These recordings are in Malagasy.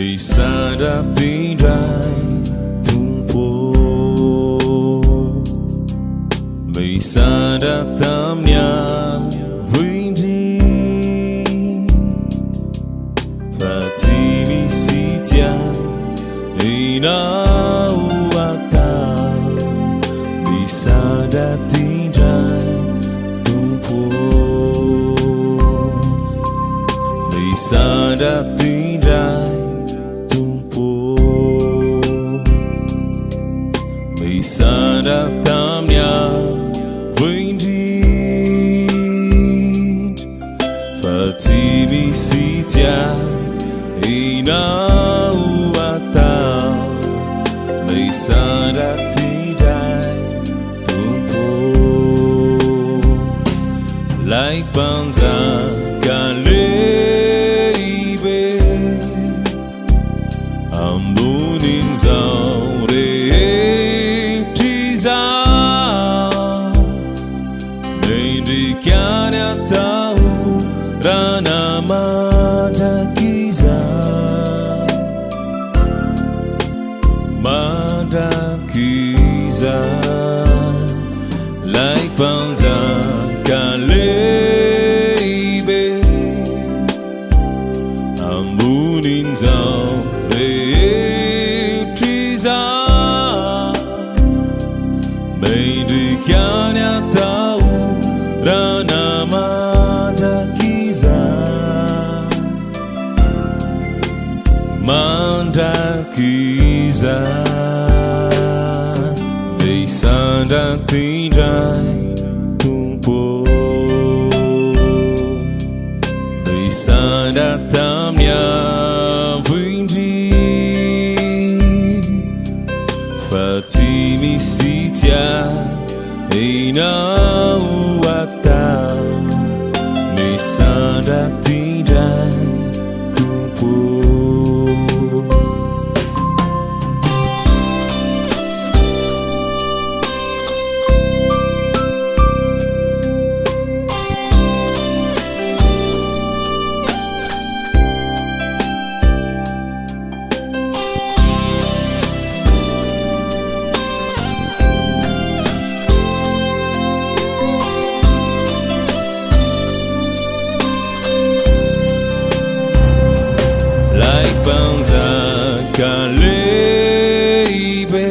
Misandrata indray tompo Misandrata amin'ny avindriny fa tsy misy tianao atao Misandrata indray tompo Misandrata indray Misandrata amin'ny avindrindra fa tsy misy tianao atao Misandrata indray tompo lay mpanjaka lehibe ambonin'izao mendrikany atao rana mandrakiza lay mpanjaka lehibe ambonin'izao rehetra mendrikany atao rana mandrakiza Misandrata indray tompo Misandrata amin'ny avindriny fa tsy misy tianao atao Misandrata indray tompo lay mpanjaka lehibe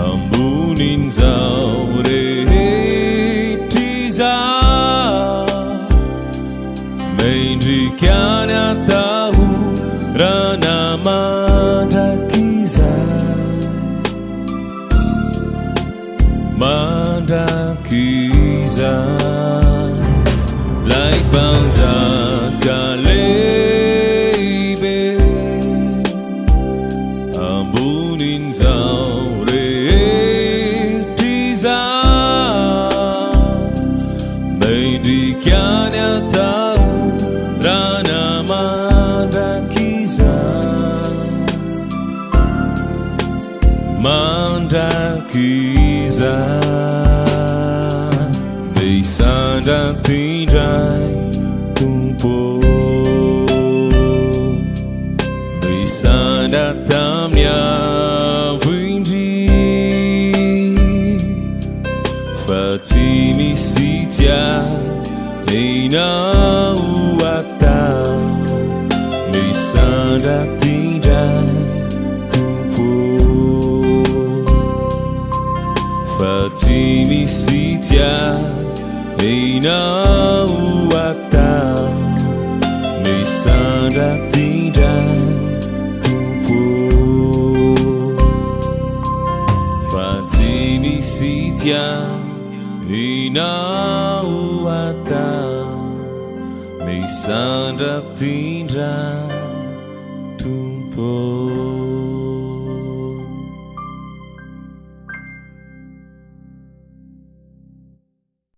ambonin'izao rehetra mendrikany atao rana mandrakiza lay mpanjaka lehibe ambonin'izao rehetra mendrikany atao rana mandrakiza Misandrata indray tompo Misandrata amin'ny avindriny fa tsy misy tianao atao Misandrata indray tompo fa tsy misy tianao atao Misandrata indray tompo fa tsy misy tianao atao Misandrata indray